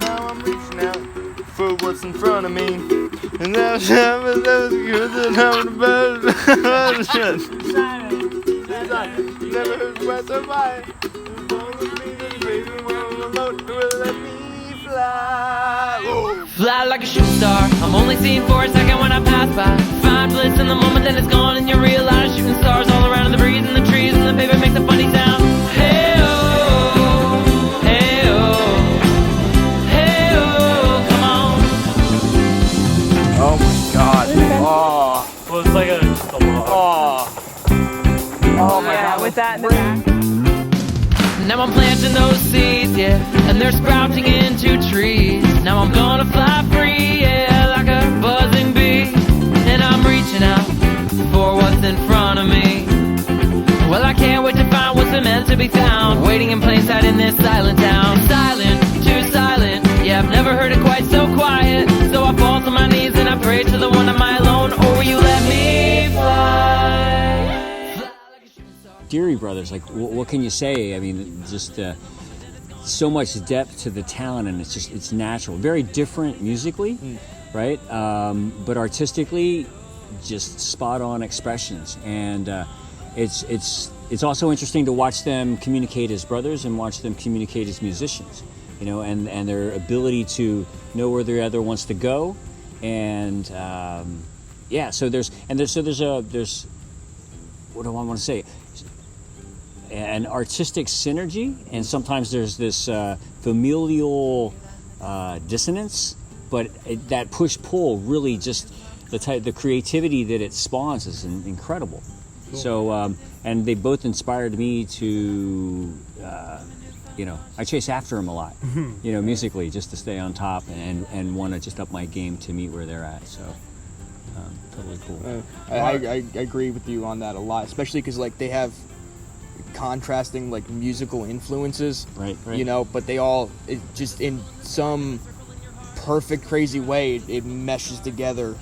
Now I'm reaching out for what's in front of me, and that was good. Never heard words of mine. Fly like a shooting star. I'm only seeing for a second when I pass by. Find bliss in the moment, then it's gone, and you realize shooting stars all around in the breeze and the trees, and the paper makes a funny sound. Hey oh, hey oh, hey oh, come on. Oh my God! Oh, Well, it's like just a log. oh my Yeah, God! with that in the back. Now I'm planting those seeds, yeah, and they're sprouting into trees. Now I'm gonna fly free, yeah, like a buzzing bee. And I'm reaching out for what's in front of me. Well, I can't wait to find what's meant to be found, waiting in plain sight in this silent town. Silent, too silent, yeah, I've never heard it quite so quiet. So I fall to my knees and I pray to the one am I alone, or will you let me fly? Deery brothers, like what can you say? I mean, just so much depth to the talent, and it's natural, very different musically, right? But artistically, just spot on expressions, and it's also interesting to watch them communicate as brothers and watch them communicate as musicians, you know, and their ability to know where the other wants to go, and yeah. So there's what do I want to say? An artistic synergy, and sometimes there's this familial dissonance, but that push-pull really just the creativity that it spawns is incredible. Cool. So and they both inspired me to you know, I chase after them a lot, you know, musically, just to stay on top and want to just up my game to meet where they're at. So totally cool. I agree with you on that a lot, especially because like they have contrasting like musical influences, right. You know, but they all just in some perfect crazy way it meshes together,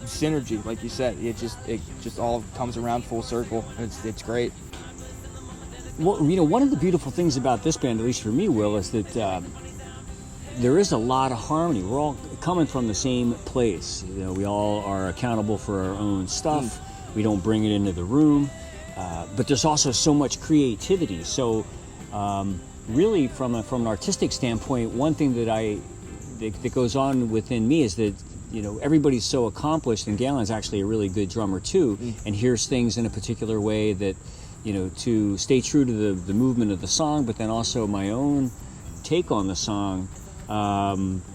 synergy, like you said. It just all comes around full circle. It's great. Well, you know, one of the beautiful things about this band, at least for me, Will, is that there is a lot of harmony. We're all coming from the same place. You know, we all are accountable for our own stuff. We don't bring it into the room, but there's also so much creativity. So, really, from an artistic standpoint, one thing that goes on within me is that, you know, everybody's so accomplished, and Galen's actually a really good drummer too, and hears things in a particular way that, you know, to stay true to the movement of the song, but then also my own take on the song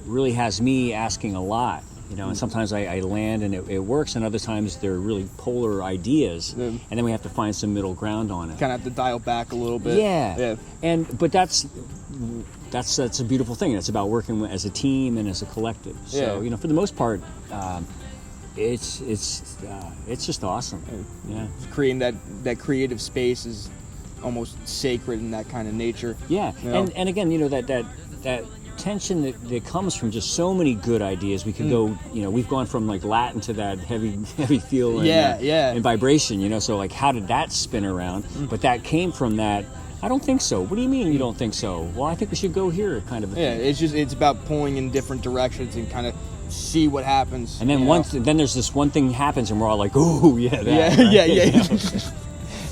really has me asking a lot. You know, and sometimes I land and it works, and other times they're really polar ideas, and then we have to find some middle ground on it. Kind of have to dial back a little bit. Yeah. But that's a beautiful thing. It's about working as a team and as a collective. So you know, for the most part, it's just awesome. Yeah, creating that creative space is almost sacred in that kind of nature. Yeah, you know? and again, you know, that tension that comes from just so many good ideas. We could go, you know, we've gone from like Latin to that heavy feel and, and vibration, you know, so like how did that spin around? But that came from that. I don't think so. What do you mean you don't think so? Well, I think we should go here, kind of a thing. It's about pulling in different directions and kind of see what happens. And then then there's this one thing happens and we're all like, oh yeah, that, yeah, right? yeah. You know?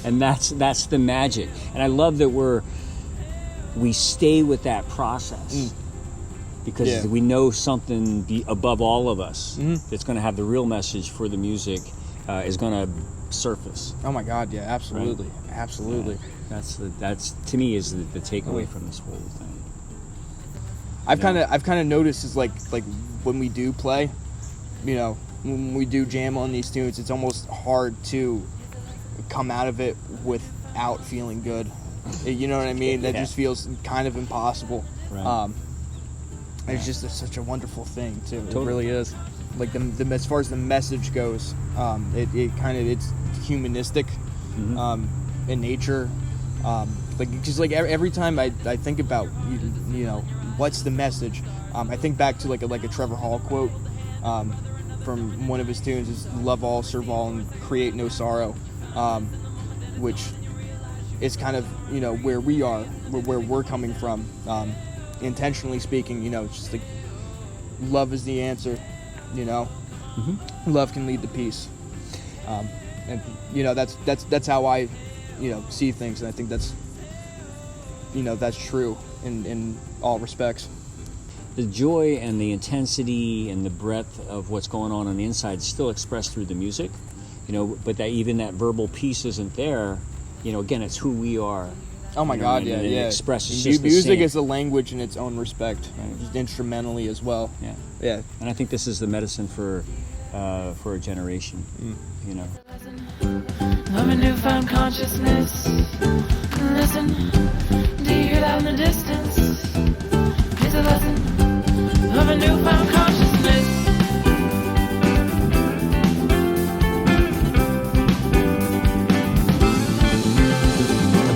And that's the magic. And I love that we stay with that process. Because we know something above all of us that's going to have the real message for the music is going to surface. Oh my God, yeah, absolutely, right? Absolutely. Yeah, that's to me is the takeaway from this whole thing. I've kind of noticed is like when we do play, you know, when we do jam on these tunes, it's almost hard to come out of it without feeling good. You know what I mean? That just feels kind of impossible. Right. And it's just such a wonderful thing too. Totally. It really is. Like the as far as the message goes, it's humanistic in nature. Like every time I think about you know what's the message, I think back to like a Trevor Hall quote from one of his tunes is "Love all, serve all, and create no sorrow," which is kind of you know where we are, where we're coming from. Intentionally speaking, you know, it's just like love is the answer. You know, love can lead to peace, and you know that's how I, you know, see things, and I think that's, you know, that's true in all respects. The joy and the intensity and the breadth of what's going on the inside is still expressed through the music, you know, but that even that verbal piece isn't there. You know, again, it's who we are. Oh my God, yeah. It expresses just the music same. is a language in its own respect, just instrumentally as well. Yeah. And I think this is the medicine for a generation. You know. Of a newfound consciousness. Listen, do you hear that in the distance? It's a lesson of a newfound consciousness.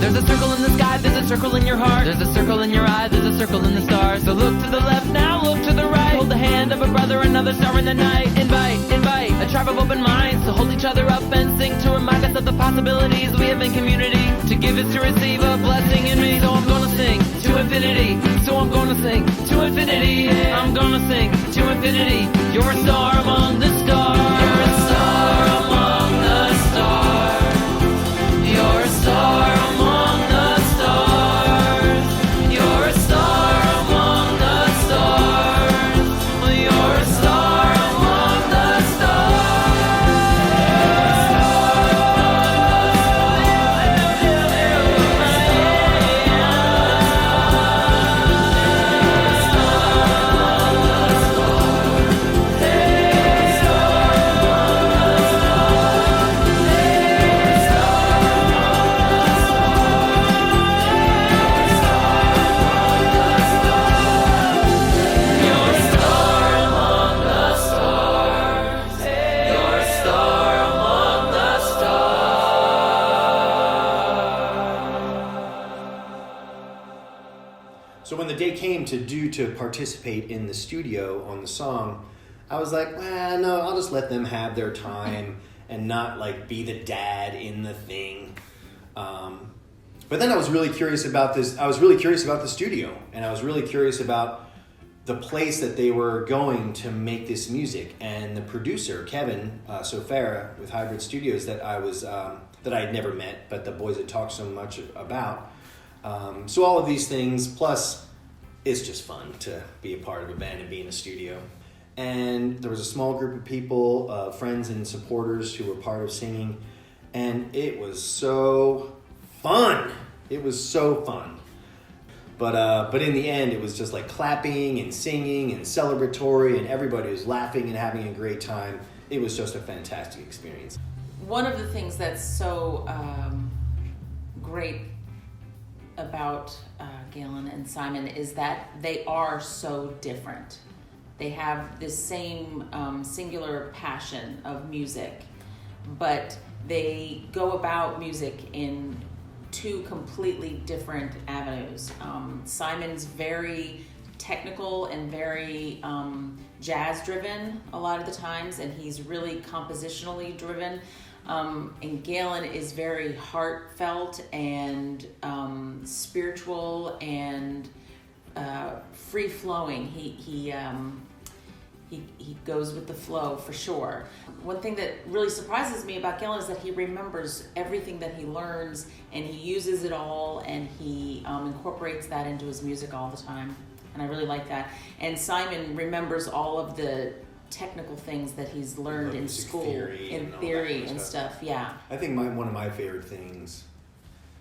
There's a circle in the sky, there's a circle in your heart, there's a circle in your eye, there's a circle in the stars. So look to the left now, look to the right. Hold the hand of a brother, another star in the night. Invite a tribe of open minds to hold each other up and sing, to remind us of the possibilities we have in community. To give is to receive a blessing in me. So I'm gonna sing to infinity. So I'm gonna sing to infinity. Yeah. I'm gonna sing to infinity. You're a star among the stars. You're a star among the stars. You're a star among the stars. You're a star among the stars. You're a star among the So when the day came to participate in the studio on the song, I was like, well, no, I'll just let them have their time and not like be the dad in the thing. But then I was really curious about this. I was really curious about the studio, and I was really curious about the place that they were going to make this music. And the producer, Kevin Sofera with Hybrid Studios, that I had never met, but the boys had talked so much about. So all of these things, plus it's just fun to be a part of a band and be in a studio. And there was a small group of people, friends and supporters who were part of singing, and it was so fun. It was so fun. But in the end, it was just like clapping and singing and celebratory, and everybody was laughing and having a great time. It was just a fantastic experience. One of the things that's so great about Galen and Simon is that they are so different. They have this same singular passion of music, but they go about music in two completely different avenues. Simon's very technical and very jazz driven a lot of the times, and he's really compositionally driven. And Galen is very heartfelt and spiritual and free flowing. He goes with the flow for sure. One thing that really surprises me about Galen is that he remembers everything that he learns, and he uses it all, and he incorporates that into his music all the time. And I really like that. And Simon remembers all of the technical things that he's learned in school, in theory and stuff. Yeah. I think one of my favorite things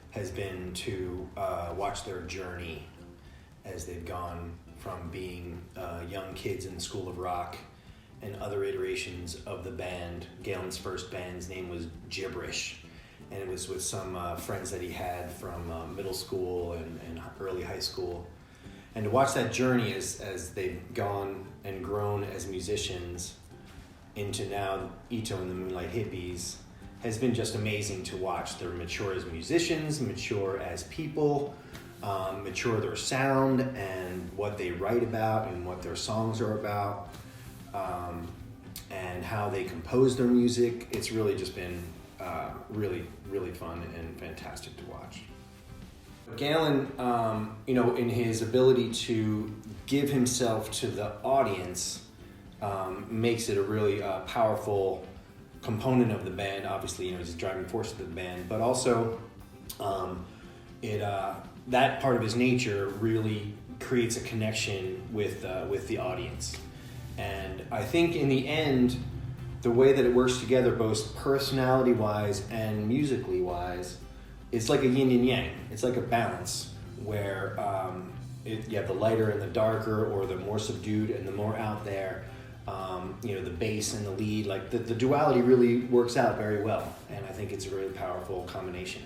has been to watch their journey as they've gone from being young kids in the School of Rock and other iterations of the band. Galen's first band's name was Gibberish, and it was with some friends that he had from middle school and early high school. And to watch that journey as they've gone and grown as musicians into now Ito and the Moonlight Hippies has been just amazing to watch. They're mature as musicians, mature as people, mature their sound and what they write about and what their songs are about, and how they compose their music. It's really just been really, really fun and fantastic to watch. Galen, in his ability to give himself to the audience, makes it a really powerful component of the band. Obviously, he's a driving force of the band, but also that part of his nature really creates a connection with the audience. And I think in the end, the way that it works together, both personality-wise and musically-wise, it's like a yin and yang. It's like a balance where you have the lighter and the darker, or the more subdued and the more out there. The bass and the lead, like the duality really works out very well, and I think it's a really powerful combination.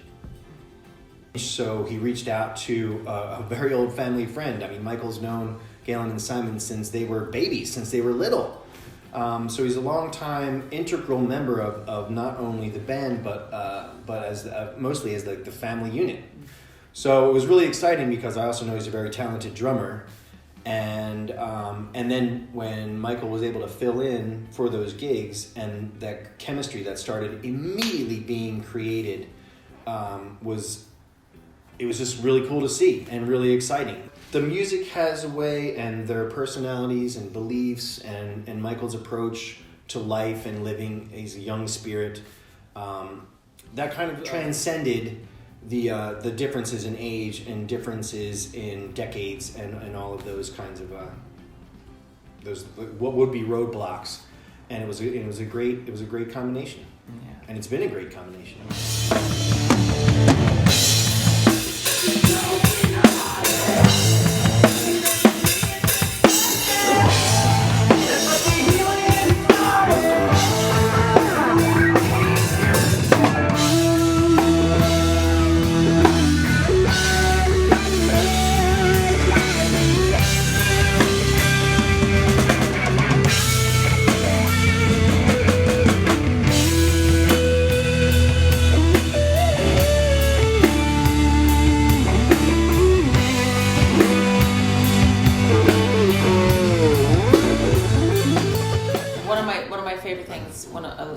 So he reached out to a very old family friend. I mean, Michael's known Galen and Simon since they were babies, since they were little. So he's a long-time integral member of not only the band, but as mostly as the family unit. So it was really exciting because I also know he's a very talented drummer. And then when Michael was able to fill in for those gigs, and that chemistry that started immediately being created was just really cool to see and really exciting. The music has a way, and their personalities and beliefs, and Michael's approach to life and living. He's a young spirit. That kind of transcended the differences in age and differences in decades and all of those kinds of those what would be roadblocks, and it was a great combination. Yeah. And it's been a great combination.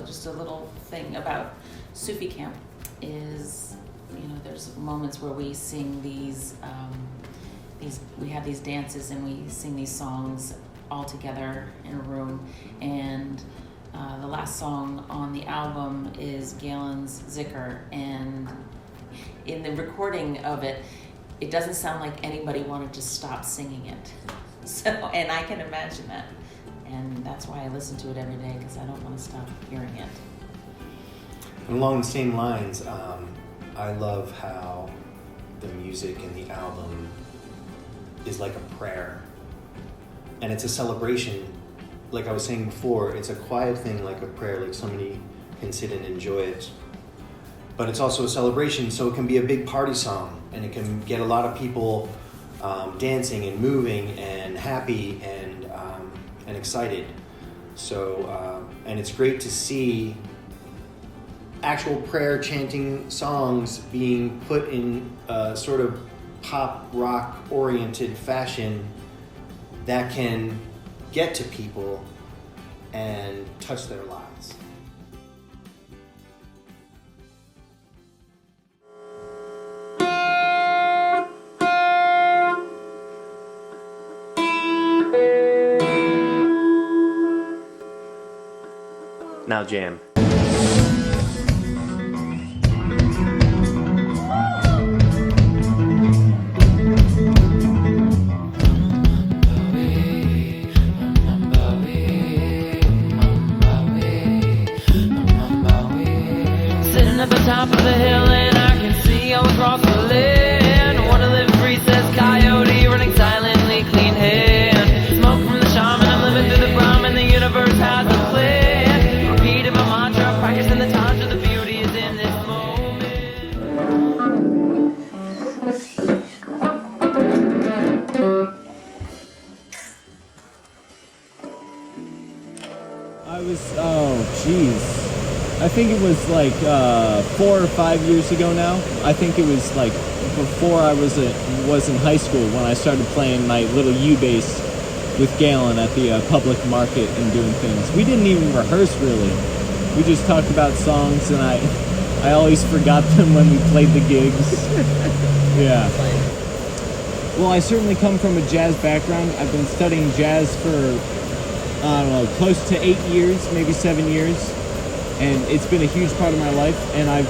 Just a little thing about Sufi Camp is, there's moments where we sing we have these dances and we sing these songs all together in a room. And the last song on the album is Galen's Zikr, and in the recording of it, it doesn't sound like anybody wanted to stop singing it. So, and I can imagine that. And that's why I listen to it every day, because I don't want to stop hearing it. And along the same lines, I love how the music in the album is like a prayer. And it's a celebration. Like I was saying before, it's a quiet thing like a prayer, like somebody can sit and enjoy it. But it's also a celebration, so it can be a big party song, and it can get a lot of people dancing and moving and happy and excited. So, and it's great to see actual prayer chanting songs being put in a sort of pop rock oriented fashion that can get to people and touch their lives. Now jam. Sitting at the top of the hill and I can see all across the land. Wanna live free, says Coyote, running silently, clean hand. Smoke from the shaman, I'm living through the Brahman, the universe has a plan. Practicing the tantra, the beauty is in this moment. think it was like 4 or 5 years ago now. I think it was like before I was in high school when I started playing my little U-bass with Galen at the public market and doing things. We didn't even rehearse really. We just talked about songs, and I always forgot them when we played the gigs. Yeah. Well, I certainly come from a jazz background. I've been studying jazz for, I don't know, close to 8 years, maybe 7 years. And it's been a huge part of my life. And I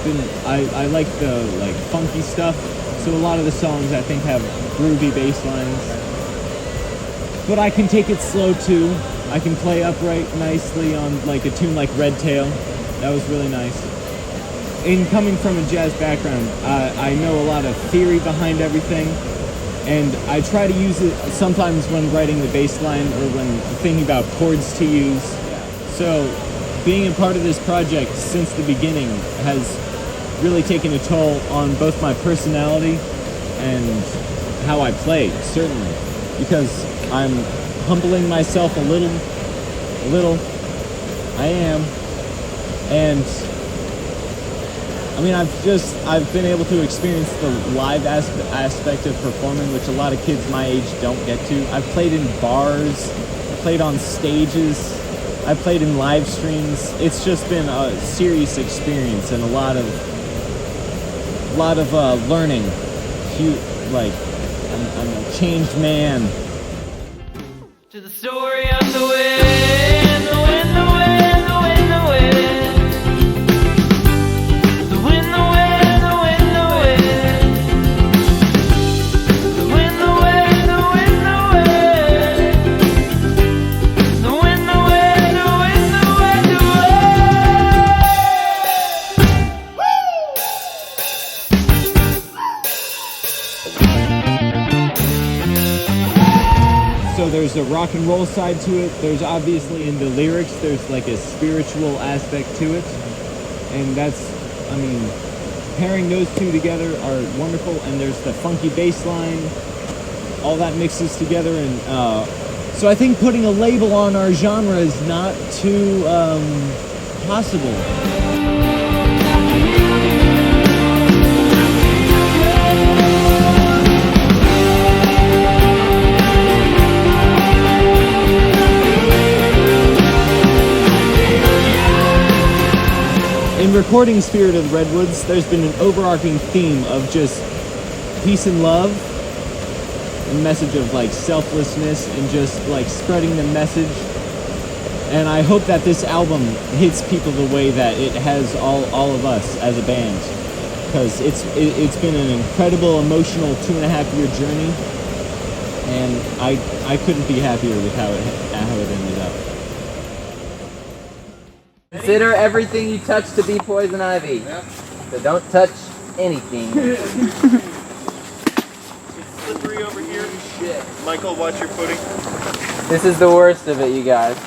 like the funky stuff. So a lot of the songs I think have groovy bass lines. But I can take it slow too. I can play upright nicely on like a tune like Red Tail. That was really nice. In coming from a jazz background, I know a lot of theory behind everything. And I try to use it sometimes when writing the bass line or when thinking about chords to use. So being a part of this project since the beginning has really taken a toll on both my personality and how I play, certainly. Because I'm humbling myself a little. I am. And I mean, I've been able to experience the live aspect of performing, which a lot of kids my age don't get to. I've played in bars, I played on stages, I played in live streams. It's just been a serious experience and a lot of learning. I'm a changed man. To the story of the wind, the wind, the wind, the wind, the wind. The wind, the wind, the wind, the wind. The wind, the wind, the wind, the wind. The wind, the wind, the wind, the wind, the So there's a rock and roll side to it. There's obviously in the lyrics, there's like a spiritual aspect to it. And that's, I mean, pairing those two together are wonderful. And there's the funky bass line. All that mixes together. And so I think putting a label on our genre is not too possible. In recording Spirit of the Redwoods, there's been an overarching theme of just peace and love, a message of like selflessness and just like spreading the message. And I hope that this album hits people the way that it has all of us as a band, because it's been an incredible emotional 2.5-year journey, and I couldn't be happier with how it ended up. Consider everything you touch to be poison ivy. Yep. So don't touch anything. It's slippery over here. Shit. Michael, watch your footing. This is the worst of it, you guys.